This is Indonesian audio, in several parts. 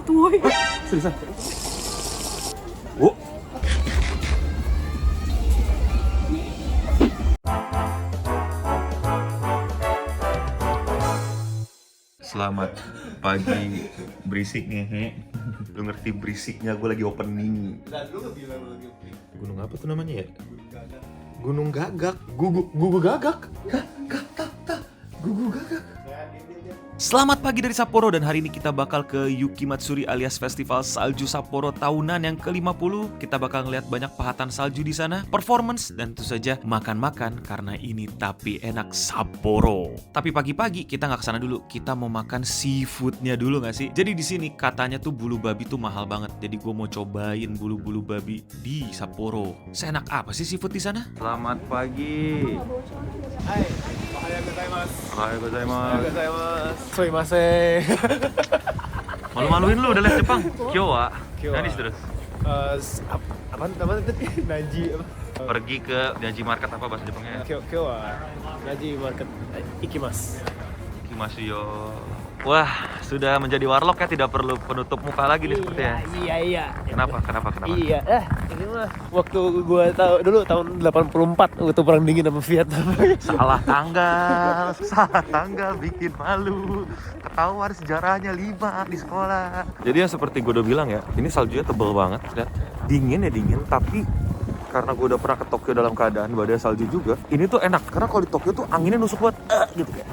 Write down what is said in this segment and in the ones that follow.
itu, woy. Seriusan? Oh. Selamat pagi, berisik nih. Lu ngerti berisiknya, gue lagi opening. Gunung apa tuh namanya ya? Gunung Gagak. Gugu Gagak. Gugu Gagak. Selamat pagi dari Sapporo, dan hari ini kita bakal ke Yuki Matsuri alias Festival Salju Sapporo tahunan yang ke-50. Kita bakal ngeliat banyak pahatan salju di sana, performance, dan tentu saja makan-makan karena ini tapi enak Sapporo. Tapi pagi-pagi kita nggak kesana dulu, kita mau makan seafoodnya dulu nggak sih? Jadi di sini katanya tuh bulu babi tuh mahal banget, jadi gue mau cobain bulu-bulu babi di Sapporo. Seenak apa sih seafood di sana? Selamat pagi. Hai, ohayou gozaimasu. Ohayou gozaimasu. Sumimasen. Malu-maluin lu udah les Jepang. Kyowa. Kyowa. Nanis terus. Apa tadi? Naji apa? Pergi ke Naji Market, apa bahasa Jepangnya? Kyowa. Naji market ikimasu. Ikimasu yo. Wah, sudah menjadi warlock ya, tidak perlu penutup muka lagi nih sepertinya. Iya. Kenapa? Iya, ini mah waktu gua tahu dulu tahun 84 waktu perang dingin sama Vietnam. Salah tanggal bikin malu. Ketahuan sejarahnya 5 di sekolah. Jadi yang seperti gue udah bilang ya, ini saljunya tebel banget, lihat. Dingin, tapi karena gue udah pernah ke Tokyo dalam keadaan badai salju juga, ini tuh enak karena kalau di Tokyo tuh anginnya nusuk banget, gitu kayak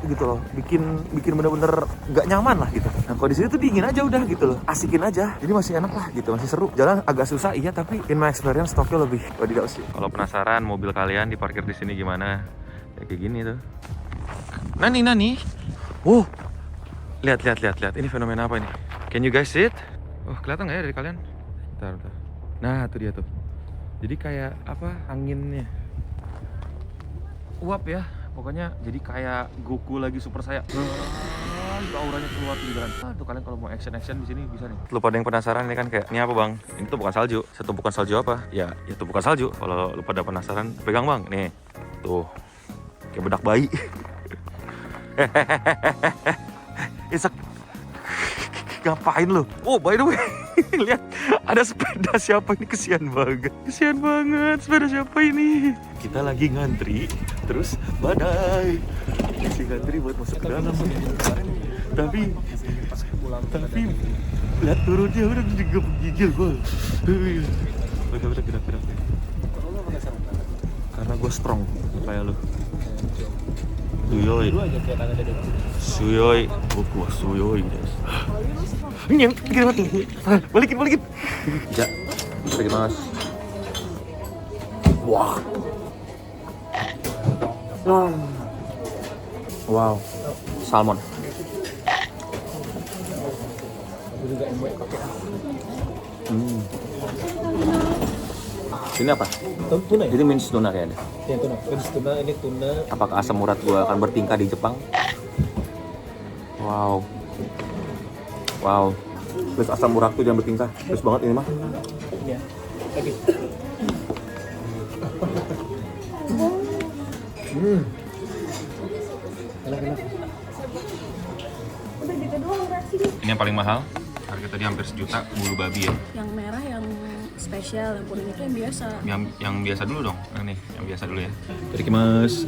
gitu loh, bikin bener-bener nggak nyaman lah gitu. Nah kalau di sini tuh dingin aja udah gitu loh, asikin aja, jadi masih enak lah gitu, masih seru. Jalan agak susah iya, tapi in my experience Tokyo lebih wadidaw sih. Kalau penasaran mobil kalian diparkir di sini gimana? Ya kayak gini tuh. Nani. Lihat. Ini fenomena apa ini? Can you guys see it? Oh, kelihatan nggak ya dari kalian? Bentar. Nah, itu dia tuh. Jadi kayak apa, anginnya uap ya, pokoknya jadi kayak Goku lagi super saya. Auranya keluar di jalan. Tuh kalian kalau mau action di sini bisa nih. Lu pada yang penasaran nih kan kayak, ini apa bang? Ini tuh bukan salju. Satu bukan salju apa? Ya itu bukan salju. Kalau lu pada penasaran, pegang bang. Nih, tuh kayak bedak bayi. Isek. Ngapain lu? Oh by the way, lihat ada sepeda siapa ini, kesian banget sepeda siapa ini. Kita lagi ngantri, terus badai, si ngantri buat masuk ke dalam. Tapi lihat turunnya udah gigil gue. Udah gerak. Karena gue strong kayak lu. Suyoi, gua suyoi. Nyeng, balikin. Ya, lagi mas. Wah. Wow, salmon. Ini apa? Tuna ya? Ini mince tuna kayaknya. Ya tuna. Ini tuna. Apakah asam urat gua akan bertingkah di Jepang? Wow. Terus asam urat tuh jangan bertingkah. Terus banget ini mah. Iya. Lagi. Enak. Udah gitu doang reaksinya. Ini yang paling mahal. Harga tadi hampir sejuta, bulu babi ya. Yang merah yang spesial, yang kuning itu yang biasa. Yang biasa dulu dong. Nah nih, yang biasa dulu ya. Terikimasu.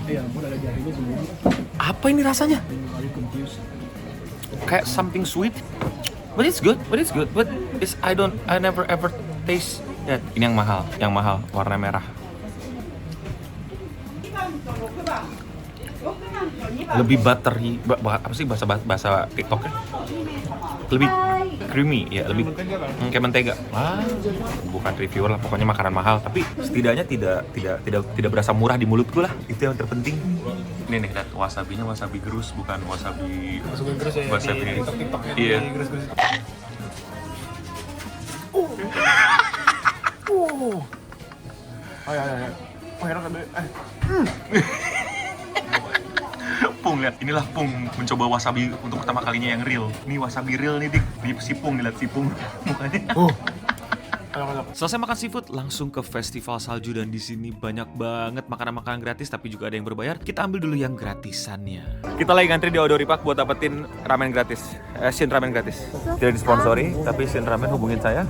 Ya ampun, ada jarinya semua. Apa ini rasanya? Kayak something sweet. But it's good. But I never ever taste that. Ini yang mahal, warna merah. Lebih buttery, apa sih bahasa TikToknya? Lebih creamy ya, lebih kayak mentega. Bukan reviewer lah, pokoknya makanan mahal, tapi setidaknya tidak berasa murah di mulutku lah. Itu yang terpenting. Ini nih, lihat wasabinya, wasabi gerus, bukan wasabi Terus ya, wasabi di TikTok ya, iya. di gerus-gerus. Ayo. Enak kan? Pung, lihat, inilah Pung mencoba wasabi untuk pertama kalinya yang real. Ini wasabi real nih, Dik. Ini si Pung, lihat si Pung mukanya. Selesai makan seafood, langsung ke festival salju dan di sini banyak banget makanan-makanan gratis tapi juga ada yang berbayar. Kita ambil dulu yang gratisannya. Kita lagi ngantri di Odori Park buat dapetin ramen gratis. Shin ramen gratis. Tidak disponsori, tapi Shin ramen hubungin saya.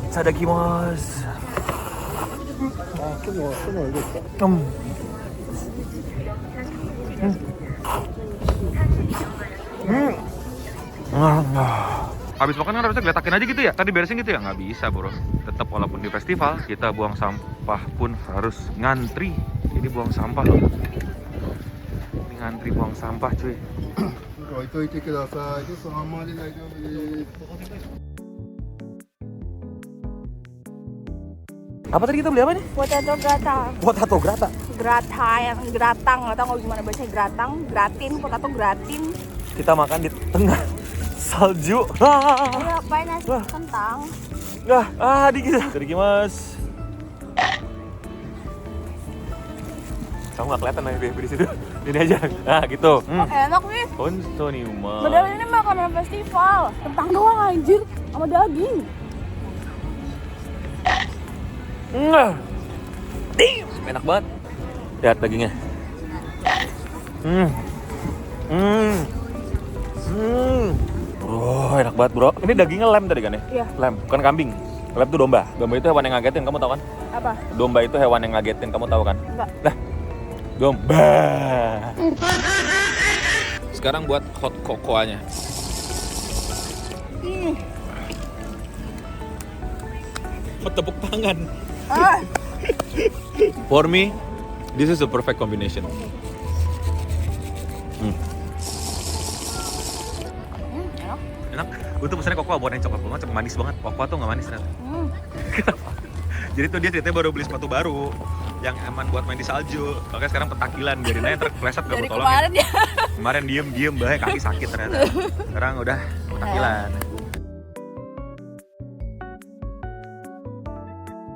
Sadakimasu. Habis makan kan harusnya geletakin aja gitu ya? Tadi beresin gitu ya? Nggak bisa bro. Tetap walaupun di festival, kita buang sampah pun harus ngantri. Ini buang sampah loh. Ini ngantri buang sampah cuy. Apa tadi kita beli apa nih? Potato gratin. Potato grata. Grata yang gratang, nggak tahu gimana bahasanya gratang, gratin, potato gratin. Kita makan di tengah salju. Iya, pakai nasi kentang. Dikit. Terikimasu. Kamu nggak kelihatan nih di situ. Ini aja. Nah gitu. Oh, enak nih. Honto ni umai. Padahal ini makanan festival. Kentang doang anjir, sama daging. Enak banget. Lihat dagingnya. Bro, enak banget bro. Ini dagingnya lem tadi kan ya? Iya. Lem, bukan kambing. Lem itu domba. Domba itu hewan yang ngagetin, kamu tahu kan? Apa? Domba itu hewan yang ngagetin, kamu tahu kan? Enggak. Lah, domba. Sekarang buat hot cocoa-nya. Hot tepuk tangan. For me, this is a perfect combination. Enak. Gue tuh pesannya cocoa buat yang coklat banget, manis banget. Cocoa tuh nggak manis ternyata. Jadi tuh dia ceritanya baru beli sepatu baru yang aman buat main di salju. Makanya sekarang petakilan, biarin aja terpleset gak Dari mau tolongin. kemarin ya. Kemarin diem baik, kaki sakit ternyata. Sekarang udah petakilan.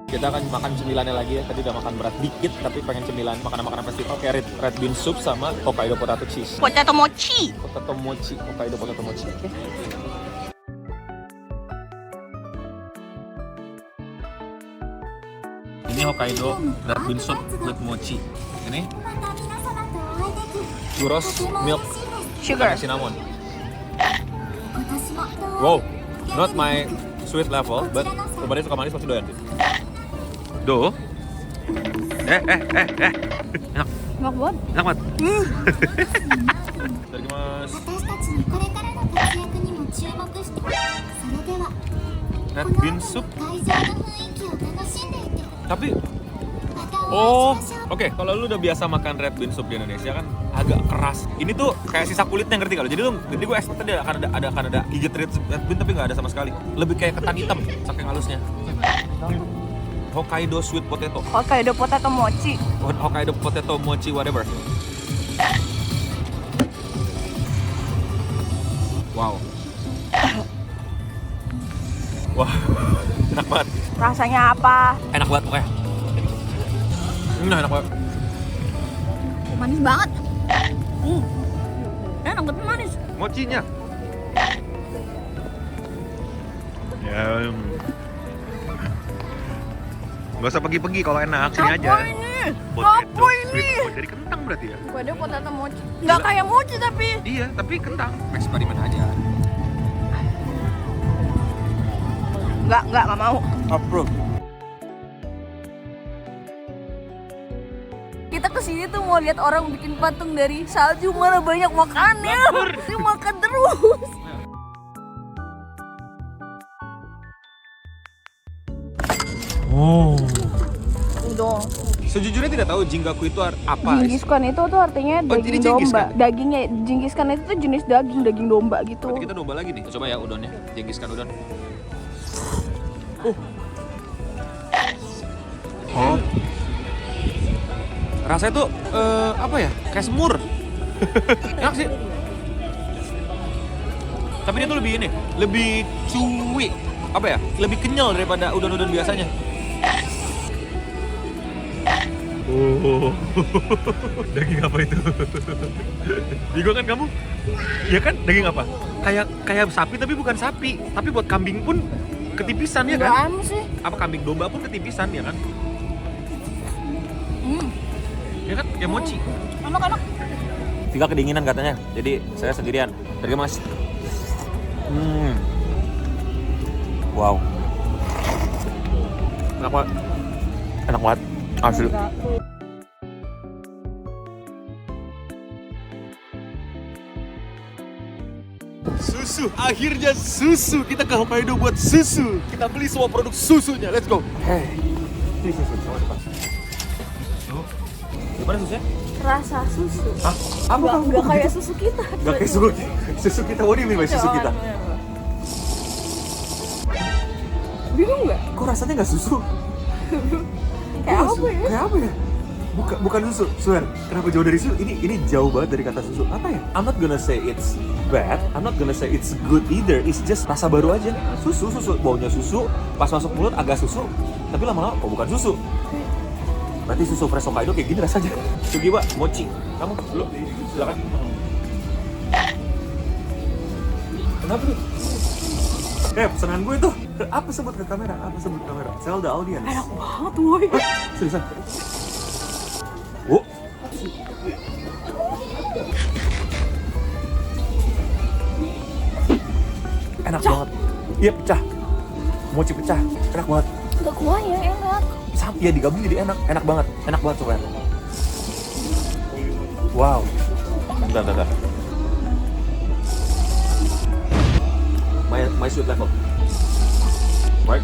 Kita akan makan cemilannya lagi ya. Tadi udah makan berat dikit, tapi pengen cemilan makanan-makanan festival kayak red bean soup sama Hokkaido potato cheese. Potato mochi. Potato mochi, Hokkaido potato mochi. Oke. Ini Hokkaido red bean soup with mochi. Ini churros milk Sugar. pakai cinnamon. Wow, not my sweet level, but kemarin suka manis pasti doyan. Do? Enak. Enak banget. Enak banget. Itadakimasu. Red bean soup. Tapi oke. Kalau lu udah biasa makan red bean soup di Indonesia kan agak keras. Ini tuh kayak sisa kulitnya, ngerti kalau. Jadi gue expect tadi akan ada gigit red bean tapi nggak ada sama sekali. Lebih kayak ketan hitam saking halusnya. Hokkaido sweet potato. Hokkaido potato mochi. Hokkaido potato mochi whatever. Wow. Wah, enak banget. Rasanya apa? Enak banget pokoknya. Enak banget. Manis banget. Enak tapi manis. Mochinya. Ya. Gak usah pergi-pergi kalau enak, sini aja. Apa ini? Dari kentang berarti ya? Hokkaido potato mochi. Nggak kayak mochi tapi. Iya, tapi kentang. Eksperimen aja. Nggak mau. Approve. Kita kesini tuh mau lihat orang bikin patung dari salju, malah banyak makannya. Dia makan terus. Udah. Sejujurnya tidak tahu jinggaku itu apa. Jinggiskan itu tuh artinya Oh, daging ini domba. jinggiskan? Dagingnya jinggiskan itu tuh jenis daging domba gitu. Berarti kita domba lagi nih. Coba ya udonnya, jenggiskan udon. Rasanya tuh apa ya? Kayak semur. Enak sih. Tapi dia tuh lebih ini, lebih chewy. Apa ya? Lebih kenyal daripada udon-udon biasanya. Daging apa itu? Bingung kan kamu? Iya kan? Daging apa? Kayak sapi tapi bukan sapi. Tapi buat kambing pun Ketipisan ya Nggak kan? anu sih. Apa kambing domba pun ketipisan ya kan? Ya kan? Kayak mochi. Anak-anak. Tiga kedinginan katanya, jadi saya sendirian. Terima mas. Wow. Enak banget. Enak banget. Asli. Susu, akhirnya susu. Kita ke Hokkaido buat susu. Kita beli semua produk susunya. Let's go. Hey. Susu. Gimana susunya? Rasa susu. Hah? Apa kamu? Nggak kayak susu kita. Gak kayak susu kita. What do you mean by susu kita? Bingung nggak? Kok rasanya nggak susu? Kayak apa ya? Kayak apa ya? Bukan susu, swear. Kenapa jauh dari susu? Ini jauh banget dari kata susu. Apa ya? I'm not gonna say it's bad, I'm not gonna say it's good either. It's just rasa baru aja. Susu, baunya susu. Pas masuk mulut agak susu, tapi lama-lama kok bukan susu. Berarti susu fresh Hokkaido kayak gini rasanya. Sugiwa, mochi. Kamu, lu, silakan. Kenapa nih? Pesanan gue tuh. Apa sebut ke kamera? Tell the audience. Enak banget, woi. Seriusan? Oh. Enak banget. Iya pecah. Mochi pecah. Enak banget. Nggak kuah ya, enak. Ya digabung jadi enak. Enak banget sobat. Wow. Bentar. My sweet level. Right?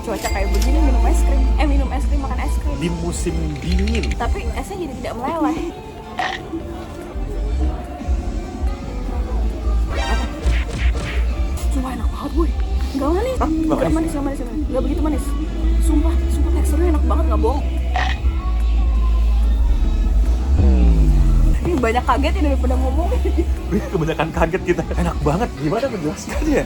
Cuaca kayak begini minum es krim. Minum es krim, makan es krim. Di musim dingin. Tapi esnya jadi tidak meleleh. Cuma enak banget, boy. Nggak manis. Nggak manis. Nggak begitu manis. Sumpah teksturnya enak banget, nggak bohong. Ini banyak kaget ya daripada ngomong. Kebanyakan kaget kita. Enak banget. Gimana menjelaskannya?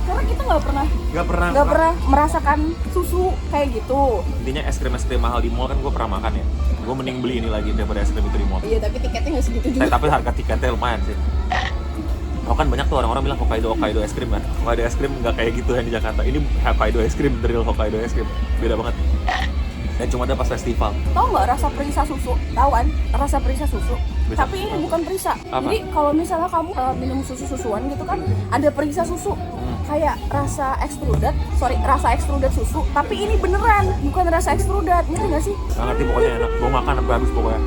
Karena kita nggak pernah merasakan susu kayak gitu. Intinya es krim mahal di mall kan gue pernah makan ya. Gue mending beli ini lagi daripada es krim itu di mall. Iya, tapi tiketnya nggak segitu juga. Tapi harga tiketnya lumayan sih. Oh kan banyak tuh orang-orang bilang Hokkaido es krim kan. Hokkaido es krim nggak kayak gitu yang di Jakarta. Ini Hokkaido es krim, the real Hokkaido es krim. Beda banget. Dan cuma ada pas festival. Tahu nggak rasa perisa susu? Tahu kan? Rasa perisa susu. Bisa. Tapi ini bukan perisa. Apa? Jadi kalau misalnya kamu minum susu-susuan gitu kan, ada perisa susu. Kayak rasa extruded susu. Tapi ini beneran, bukan rasa extruded. Ngerti nggak sih? Nggak ngerti pokoknya enak. Gue makan sampai habis pokoknya.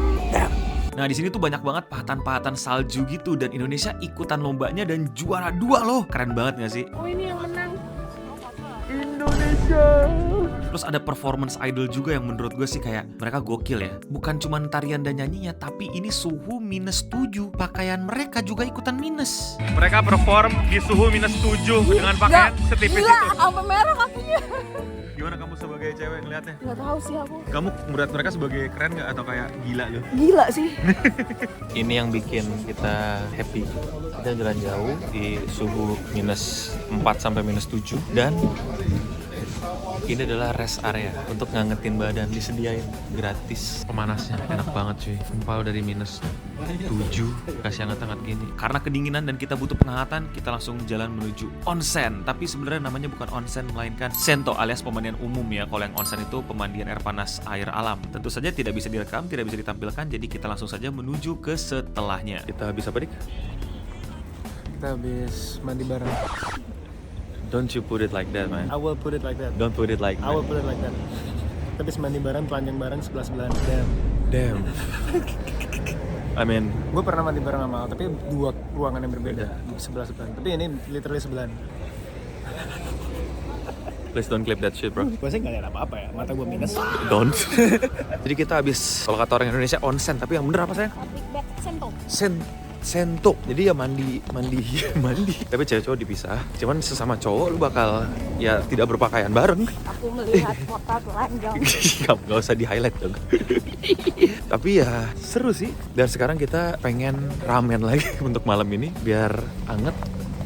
Nah di sini tuh banyak banget pahatan-pahatan salju gitu dan Indonesia ikutan lombanya dan juara 2 loh. Keren banget nggak sih? Oh, ini yang menang. Indonesia. Terus ada performance idol juga yang menurut gue sih kayak mereka gokil ya. Bukan cuma tarian dan nyanyinya, tapi ini suhu -7. Pakaian mereka juga ikutan minus. Mereka perform di suhu -7 dengan pakaian setipis Gila, itu. sampai merah kakinya. Gimana kamu sebagai cewek ngeliatnya? Nggak tahu sih aku. Kamu melihat mereka sebagai keren nggak atau kayak gila loh? Gila sih. Ini yang bikin kita happy. Kita jalan jauh di suhu -4 sampai -7 dan ini adalah rest area untuk ngangetin badan, disediain gratis pemanasnya. Enak banget cuy. Empal dari -7 kasih hangat-hangat gini. Karena kedinginan dan kita butuh penghangatan, kita langsung jalan menuju onsen. Tapi sebenarnya namanya bukan onsen melainkan sento alias pemandian umum ya. Kalau yang onsen itu pemandian air panas air alam. Tentu saja tidak bisa direkam, tidak bisa ditampilkan. Jadi kita langsung saja menuju ke setelahnya. Kita habis apa dik? Kita habis mandi bareng. Don't you put it like that man. I will put it like that. Don't put it like I will put it like that. Kita habis mandi bareng, telanjang bareng, sebelah-sebelahan. Damn. I mean, Gue pernah mandi bareng sama Al, tapi 2 ruangan yang berbeda, sebelah-sebelahan. Tapi ini literally sebelahan. please don't clip that shit bro. Gue sih gak liat apa-apa ya, mata gue minus. Don't. Jadi kita habis, kalau kata orang Indonesia onsen, tapi yang bener apa sayang? Public bath sento. Sento. Jadi ya mandi. Tapi cewek cowok dipisah. Cuman sesama cowok lu bakal ya tidak berpakaian bareng. Aku melihat kota telanjang. Gak usah di highlight dong. Tapi ya seru sih. Dan sekarang kita pengen ramen lagi untuk malam ini biar anget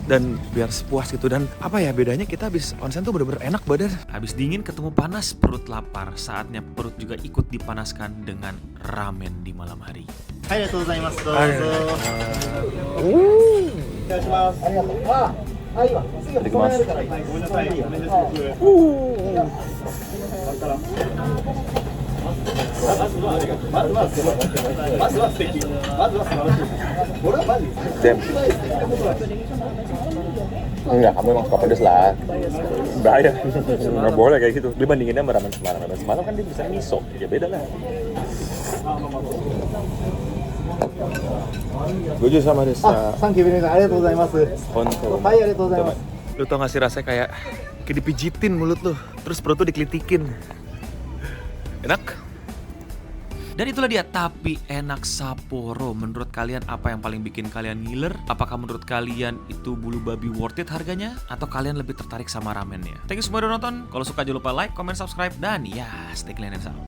dan biar sepuas gitu. Dan apa ya bedanya, kita habis onsen tuh bener-bener enak badan. Habis dingin ketemu panas, perut lapar. Saatnya perut juga ikut dipanaskan dengan ramen di malam hari. ありがとうございます。どうぞ。お願いします。Itadakimasu. Damn. Enggak, kamu emang suka pedes lah. Bahaya. Nggak boleh kayak gitu. Dibandinginnya sama ramen Semarang. Ramen Semarang kan dia bisa miso. Ya beda lah. Gue juga sama Desa. Thank you very much. ありがとうございます。 Honto. はい、ありがとうございます。 Lu tau gak sih rasanya kayak dipijitin mulut lu. Terus perut lu dikelitikin. Enak? Dan itulah dia, tapi enak Sapporo. Menurut kalian apa yang paling bikin kalian ngiler? Apakah menurut kalian itu bulu babi worth it harganya? Atau kalian lebih tertarik sama ramennya? Thank you semua udah nonton. Kalau suka jangan lupa like, comment, subscribe, dan ya stay clean and sound.